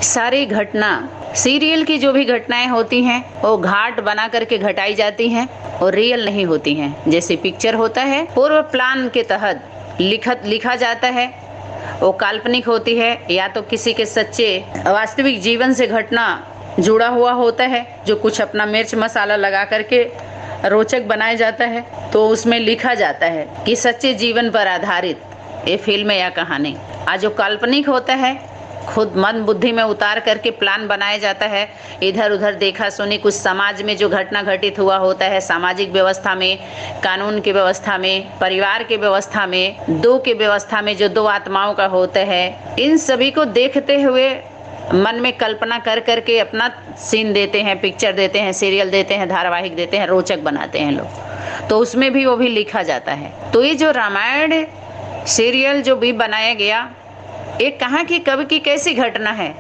सारी घटना सीरियल की जो भी घटनाएं होती हैं वो घाट बना करके घटाई जाती हैं और रियल नहीं होती हैं। जैसे पिक्चर होता है पूर्व प्लान के तहत लिखा जाता है, वो काल्पनिक होती है या तो किसी के सच्चे वास्तविक जीवन से घटना जुड़ा हुआ होता है जो कुछ अपना मिर्च मसाला लगा करके रोचक बनाया जाता है। तो उसमें लिखा जाता है कि सच्चे जीवन पर आधारित ये फिल्म या कहानी। आज जो काल्पनिक होता है खुद मन बुद्धि में उतार करके प्लान बनाया जाता है, इधर उधर देखा सुनी कुछ समाज में जो घटना घटित हुआ होता है, सामाजिक व्यवस्था में, कानून की व्यवस्था में, परिवार की व्यवस्था में, दो की व्यवस्था में जो दो आत्माओं का होता है, इन सभी को देखते हुए मन में कल्पना कर करके अपना सीन देते हैं, पिक्चर देते हैं, सीरियल देते हैं, धारावाहिक देते हैं, रोचक बनाते हैं लोग। तो उसमें भी वो भी लिखा जाता है। तो ये जो रामायण सीरियल जो भी बनाया गया, ये कहाँ की कब की कैसी घटना है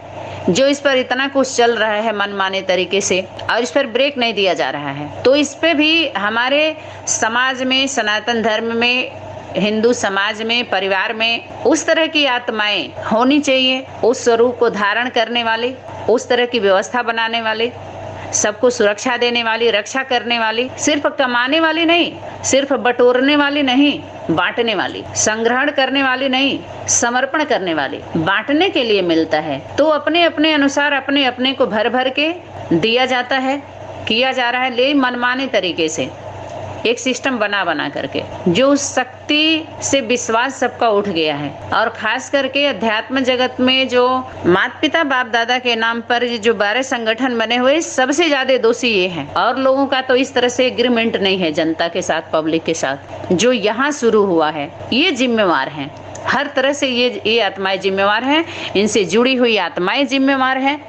जो इस पर इतना कुछ चल रहा है मनमाने तरीके से और इस पर ब्रेक नहीं दिया जा रहा है। तो इस पे भी हमारे समाज में, सनातन धर्म में, हिंदू समाज में, परिवार में उस तरह की आत्माएं होनी चाहिए, उस स्वरूप को धारण करने वाली, उस तरह की व्यवस्था बनाने वाली, सबको सुरक्षा देने वाली, रक्षा करने वाली, सिर्फ कमाने वाली नहीं, सिर्फ बटोरने वाली नहीं, बांटने वाली, संग्रहण करने वाली नहीं, समर्पण करने वाली। बांटने के लिए मिलता है तो अपने अपने अनुसार अपने अपने को भर भर के दिया जाता है, किया जा रहा है, ले मनमाने तरीके से एक सिस्टम बना करके। जो शक्ति से विश्वास सबका उठ गया है और खास करके अध्यात्म जगत में जो माता पिता बाप दादा के नाम पर जो 12 संगठन बने हुए, सबसे ज्यादा दोषी ये हैं। और लोगों का तो इस तरह से एग्रीमेंट नहीं है जनता के साथ, पब्लिक के साथ। जो यहाँ शुरू हुआ है ये जिम्मेवार हैं, हर तरह से ये आत्माएं जिम्मेवार हैं, इनसे जुड़ी हुई आत्माएं जिम्मेवार हैं।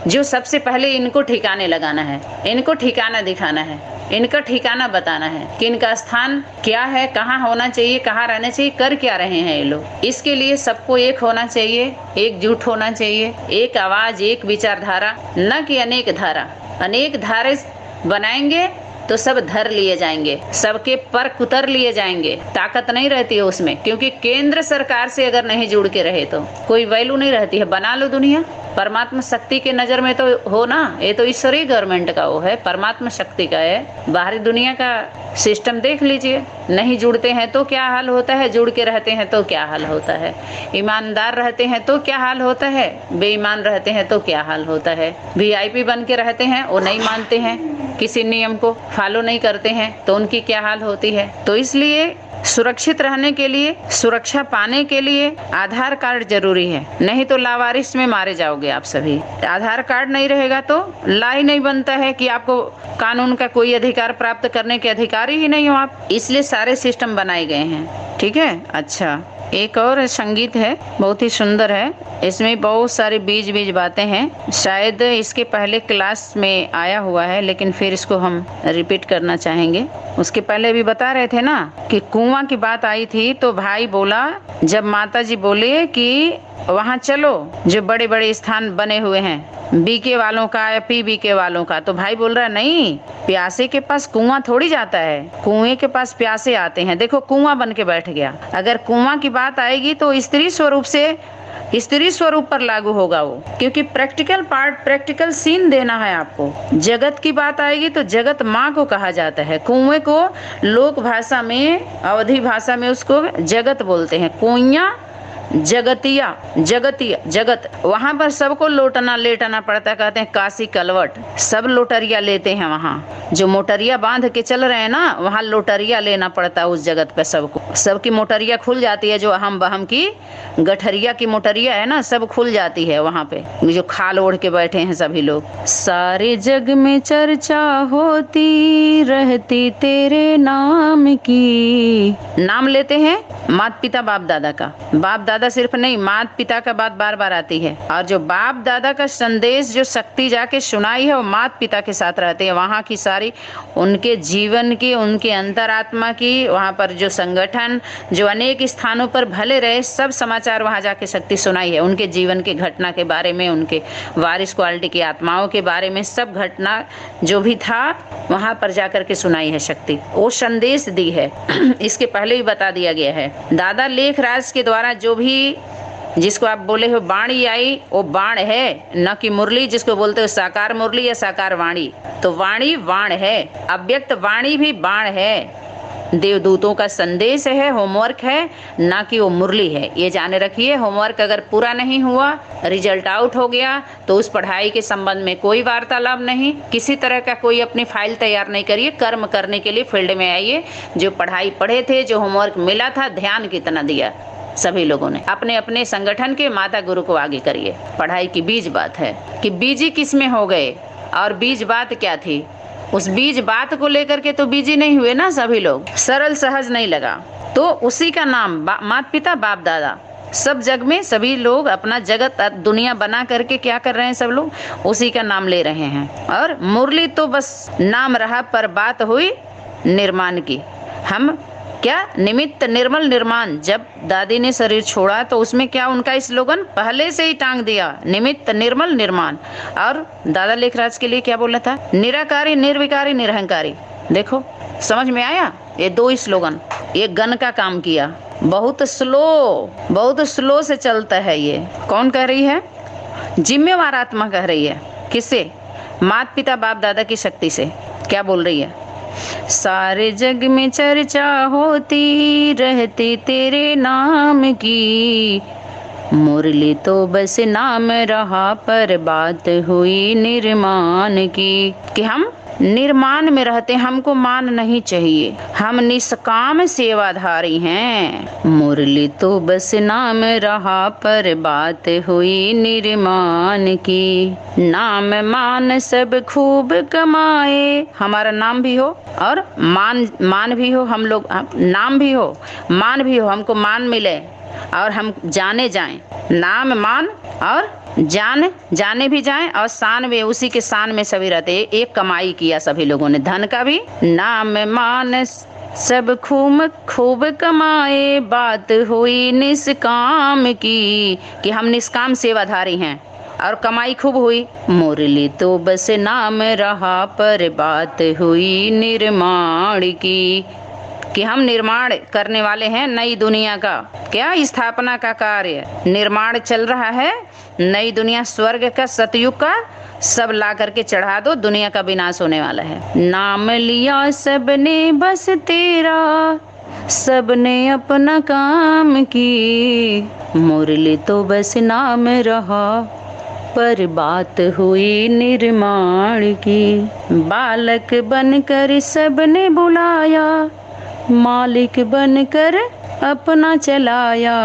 जो सबसे पहले इनको ठिकाने लगाना है, इनको ठिकाना दिखाना है, इनका ठिकाना बताना है कि इनका स्थान क्या है, कहाँ होना चाहिए, कहाँ रहना चाहिए, कर क्या रहे हैं ये लोग। इसके लिए सबको एक होना चाहिए, एकजुट होना चाहिए, एक आवाज, एक विचारधारा, न कि अनेक धारा। अनेक धारे बनाएंगे तो सब धर लिए जाएंगे, सबके पर कुतर लिए जाएंगे, ताकत नहीं रहती है उसमें। क्योंकि केंद्र सरकार से अगर नहीं जुड़ के रहे तो कोई वैल्यू नहीं रहती है। बना लो दुनिया, परमात्मा शक्ति के नजर में तो हो ना, ये तो ईश्वरीय गवर्नमेंट का वो है, परमात्मा शक्ति का है। बाहरी दुनिया का सिस्टम देख लीजिए, नहीं जुड़ते हैं तो क्या हाल होता है, जुड़ के रहते हैं तो क्या हाल होता है, ईमानदार रहते हैं तो क्या हाल होता है, बेईमान रहते हैं तो क्या हाल होता है। VIP बन के रहते हैं, वो नहीं मानते हैं, किसी नियम को फॉलो नहीं करते हैं तो उनकी क्या हाल होती है। तो इसलिए सुरक्षित रहने के लिए, सुरक्षा पाने के लिए आधार कार्ड जरूरी है, नहीं तो लावारिस में मारे जाओगे आप सभी। आधार कार्ड नहीं रहेगा तो ला ही नहीं बनता है कि आपको कानून का कोई अधिकार प्राप्त करने के अधिकारी ही नहीं हो आप। इसलिए सारे सिस्टम बनाए गए हैं। ठीक है। अच्छा, एक और संगीत है, बहुत ही सुंदर है, इसमें बहुत सारी बीज बातें हैं। शायद इसके पहले क्लास में आया हुआ है लेकिन फिर इसको हम रिपीट करना चाहेंगे। उसके पहले भी बता रहे थे ना कि कुआं की बात आई थी, तो भाई बोला, जब माता जी बोले कि वहाँ चलो जो बड़े बड़े स्थान बने हुए हैं BK वालों का या PBK वालों का, तो भाई बोल रहा है नहीं, प्यासे के पास कुआं थोड़ी जाता है, कुएं के पास प्यासे आते हैं। देखो कुआं बन के बैठ गया। अगर कुआं की बात आएगी तो स्त्री स्वरूप से, स्त्री स्वरूप पर लागू होगा वो, क्योंकि प्रैक्टिकल पार्ट, प्रैक्टिकल सीन देना है आपको। जगत की बात आएगी तो जगत माँ को कहा जाता है। कुएं को लोक भाषा में, अवधी भाषा में उसको जगत बोलते हैं। कुइया, जगतिया, जगतिया, जगत, वहाँ पर सबको लोटना लेटना पड़ता। कहते हैं काशी कलवट, सब लोटरिया लेते हैं। वहाँ जो मोटरिया बांध के चल रहे हैं ना, वहाँ लोटरिया लेना पड़ता है उस जगत पे सबको। सबकी मोटरिया खुल जाती है, जो अहम बहम की गठरिया की मोटरिया है ना, सब खुल जाती है वहाँ पे, जो खाल ओढ़ के बैठे हैं सभी लोग। सारे जग में चर्चा होती रहती तेरे नाम की। नाम लेते हैं माता पिता बाप दादा का। बाप दादा सिर्फ नहीं, माता पिता का बात बार बार आती है। और जो बाप दादा का संदेश, जो शक्ति जाके सुनाई है, वो माता पिता के साथ रहते हैं। वहाँ की सारी उनके जीवन की, उनके अंतरात्मा की, वहाँ पर जो संगठन, जो अनेक स्थानों पर भले रहे, सब समाचार वहाँ जाके शक्ति सुनाई है। उनके जीवन के घटना के बारे में, उनके वारिस क्वालिटी की आत्माओं के बारे में, सब घटना जो भी था वहाँ पर जाकर के सुनाई है शक्ति, वो संदेश दी है। इसके पहले ही बता दिया गया है। दादा लेखराज के द्वारा जो भी जिसको आप बोले हो बाणी आई, वो बाण है, न कि मुरली जिसको बोलते हो साकार मुरली या साकार वाणी। तो वाणी बाण है, अव्यक्त वाणी भी बाण है, देवदूतों का संदेश है, होमवर्क है, ना कि वो मुरली है। ये जाने रखिए, होमवर्क अगर पूरा नहीं हुआ, रिजल्ट आउट हो गया, तो उस पढ़ाई के संबंध में कोई वार्तालाप नहीं, किसी तरह का कोई अपनी फाइल तैयार नहीं करिए। कर्म करने के लिए फील्ड में आइए। जो पढ़ाई पढ़े थे, जो होमवर्क मिला था, ध्यान कितना दिया सभी लोगों ने, अपने अपने संगठन के माता गुरु को आगे करिए। पढ़ाई की बीज बात है कि बीजी किस में हो गए, और बीज बात क्या थी, उस बीज बात को लेकर के तो बीजी नहीं हुए ना सभी लोग, सरल सहज नहीं लगा। तो उसी का नाम माता पिता बाप दादा, सब जग में सभी लोग अपना जगत दुनिया बना करके क्या कर रहे हैं, सब लोग उसी का नाम ले रहे हैं। और मुरली तो बस नाम रहा, पर बात हुई निर्माण की। हम क्या निमित्त निर्मल निर्माण, जब दादी ने शरीर छोड़ा तो उसमें क्या उनका स्लोगन पहले से ही टांग दिया, निमित्त निर्मल निर्माण। और दादा लेखराज के लिए क्या बोला था, निराकारी निर्विकारी निरहंकारी। देखो समझ में आया, ये दो स्लोगन, ये गन का काम किया। बहुत स्लो से चलता है ये। कौन कह रही है, जिम्मेवार आत्मा कह रही है। किससे, माता पिता बाप दादा की शक्ति से। क्या बोल रही है, सारे जग में चर्चा होती रहती तेरे नाम की, मुरली तो बस नाम रहा, पर बात हुई निर्माण की। कि हम निर्माण में रहते, हमको मान नहीं चाहिए, हम निष्काम सेवाधारी हैं। मुरली तो बस नाम रहा, पर बात हुई निर्माण की। नाम मान सब खूब कमाए, हमारा नाम भी हो और मान भी हो, हम लोग नाम भी हो, मान भी हो, हमको मान मिले और हम जाने जाएं। नाम मान और जाने भी जाएं, और शान में, उसी के शान में सभी रहते। एक कमाई किया सभी लोगों ने, धन का भी। नाम मान सब खूब कमाए, बात हुई निष्काम की, कि हम निष्काम सेवाधारी हैं और कमाई खूब हुई। मुरली तो बस नाम रहा, पर बात हुई निर्माण की, कि हम निर्माण करने वाले हैं नई दुनिया का। क्या स्थापना का कार्य, निर्माण चल रहा है, नई दुनिया, स्वर्ग का, सतयुग का, सब ला करके चढ़ा दो, दुनिया का विनाश होने वाला है। नाम लिया सबने बस तेरा, सबने अपना काम की, मुरली तो बस नाम रहा, पर बात हुई निर्माण की। बालक बनकर सबने बुलाया, मालिक बनकर अपना चलाया।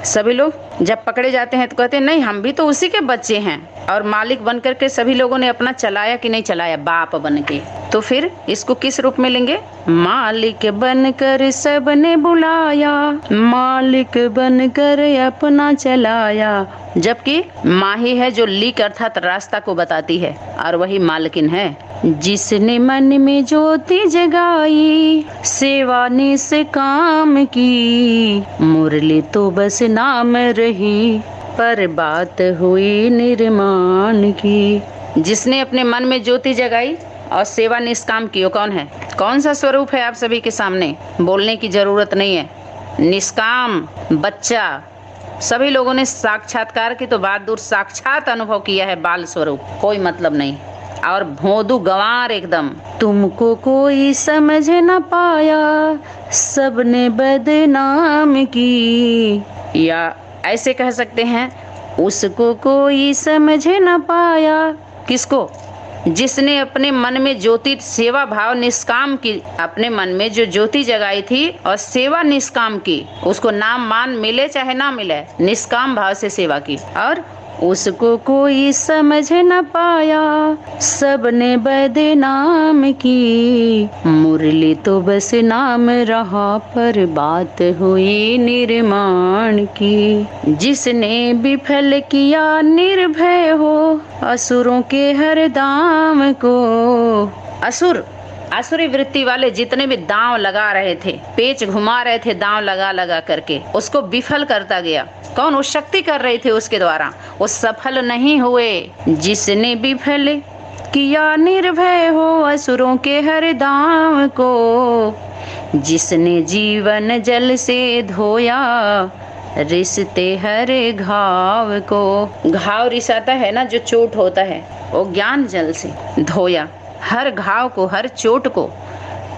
सभी लोग जब पकड़े जाते हैं तो कहते हैं नहीं, हम भी तो उसी के बच्चे हैं। और मालिक बनकर के सभी लोगों ने अपना चलाया कि नहीं चलाया, बाप बन के। तो फिर इसको किस रूप में लेंगे, मालिक बनकर सबने बुलाया, मालिक बनकर अपना चलाया। जबकि माँ ही है जो लीक अर्थात रास्ता को बताती है, और वही मालकिन है। जिसने मन में ज्योति जगाई, सेवा निष्काम की, मुरली तो बस नाम रही, पर बात हुई निर्माण की। जिसने अपने मन में ज्योति जगाई और सेवा निष्काम की, वो कौन है, कौन सा स्वरूप है आप सभी के सामने, बोलने की जरूरत नहीं है। निष्काम बच्चा, सभी लोगों ने साक्षात्कार की तो बात दूर, साक्षात अनुभव किया है बाल स्वरूप, कोई मतलब नहीं। और भोंदू गंवार एकदम, तुमको कोई समझ न पाया, सबने बदनाम की। या ऐसे कह सकते हैं, उसको कोई समझ न पाया, किसको, जिसने अपने मन में ज्योति सेवा भाव निष्काम की, अपने मन में जो ज्योति जगाई थी और सेवा निष्काम की, उसको नाम मान मिले चाहे ना मिले, निष्काम भाव से सेवा की। और उसको कोई समझ न पाया, सबने बदनाम की, मुरली तो बस नाम रहा, पर बात हुई निर्माण की। जिसने विफल किया निर्भय हो, असुरों के हर दाम को। आसुरी वृत्ति वाले जितने भी दांव लगा रहे थे, पेच घुमा रहे थे दांव लगा लगा करके, उसको विफल करता गया। कौन, वो शक्ति कर रहे थे उसके द्वारा, वो सफल नहीं हुए। जिसने विफल किया निर्भय हो, असुरों के हर दांव को, जिसने जीवन जल से धोया, रिसते हर घाव को। घाव रिसाता है ना, जो चोट होता है, वो ज्ञान जल से धोया। हर घाव को, हर चोट को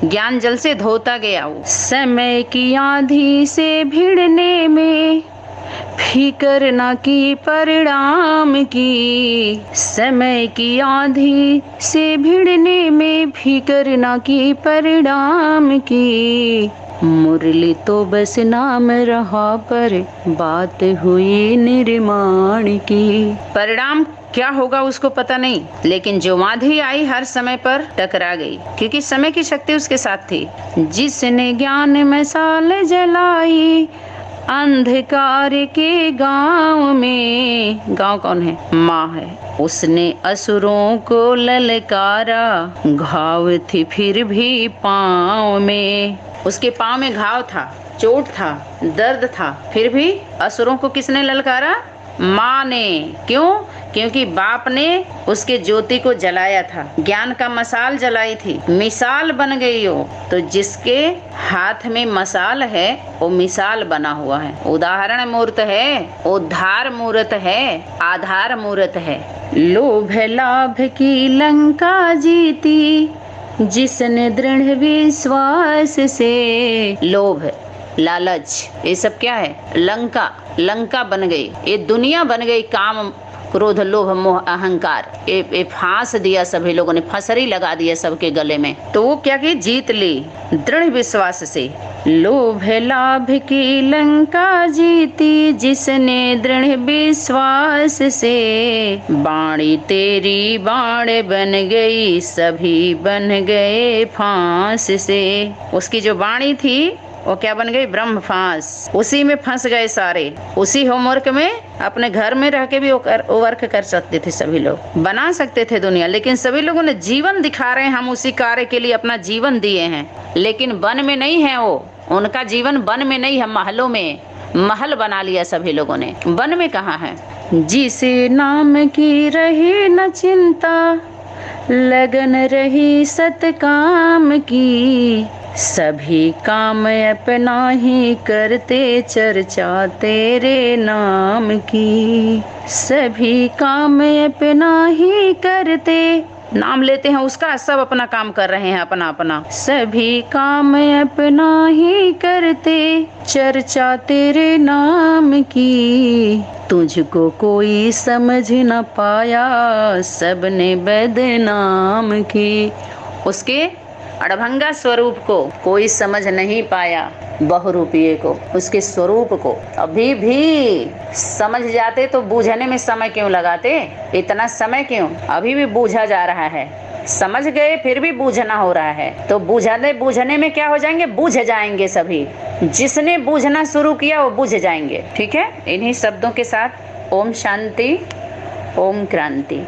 ज्ञान जल से धोता गया वो। समय की आंधी से भिड़ने में फिकर न की परिणाम की। समय की आंधी से भिड़ने में फिकर न की परिणाम की। मुरली तो बस नाम रहा पर बात हुई निर्माण की। परिणाम क्या होगा उसको पता नहीं, लेकिन जो आंधी आई हर समय पर टकरा गई, क्योंकि समय की शक्ति उसके साथ थी। जिसने ज्ञान मसाल जलाई अंधकार के गांव में, गांव कौन है? माँ है। उसने असुरों को ललकारा, घाव थी फिर भी पाँव में। उसके पाँव में घाव था, चोट था, दर्द था, फिर भी असुरों को किसने ललकारा? माँ ने। क्यों? क्योंकि बाप ने उसके ज्योति को जलाया था, ज्ञान का मसाल जलाई थी, मिसाल बन गई हो। तो जिसके हाथ में मसाल है वो मिसाल बना हुआ है, उदाहरण मूर्त है, उद्धार मूर्त है, आधार मूर्त है। लोभ लाभ की लंका जीती जिसने दृढ़ विश्वास से। लोभ, लालच, ये सब क्या है? लंका, लंका बन गई, ये दुनिया बन गई। काम क्रोध लोभ मोह अहंकार, ये फांस दिया सभी लोगों ने, फंसरी लगा दिया सबके गले में। तो वो क्या की? जीत ली दृढ़ विश्वास से। लोभ लाभ की लंका जीती जिसने दृढ़ विश्वास से। बाणी तेरी बाण बन गई सभी बन गए फांस से। उसकी जो बाणी थी वो क्या बन गई? ब्रह्म फांस। उसी में फंस गए सारे। उसी होमवर्क में अपने घर में रह के भी वर्क कर सकते थे सभी लोग, बना सकते थे दुनिया। लेकिन सभी लोगों ने जीवन दिखा रहे हैं, हम उसी कार्य के लिए अपना जीवन दिए हैं। लेकिन वन में नहीं है वो, उनका जीवन वन में नहीं है, महलों में महल बना लिया सभी लोगों ने। वन में कहाँ है? जिसे नाम की रही न चिंता लगन रही सतकाम की। सभी काम अपना ही करते चर्चा तेरे नाम की। सभी काम अपना ही करते, नाम लेते हैं उसका, सब अपना काम कर रहे हैं अपना अपना। सभी काम अपना ही करते चर्चा तेरे नाम की। तुझको कोई समझ न पाया सबने बदनाम की। उसके अड़भंगा स्वरूप को कोई समझ नहीं पाया, बहुरूपिये को, उसके स्वरूप को। अभी भी समझ जाते तो बूझने में समय क्यों लगाते? इतना समय क्यों? अभी भी बूझा जा रहा है। समझ गए फिर भी बूझना हो रहा है, तो बूझने में क्या हो जाएंगे? बूझ जाएंगे सभी। जिसने बूझना शुरू किया वो बूझ जाएंगे। ठीक है, इन्हीं शब्दों के साथ ओम शांति, ओम क्रांति।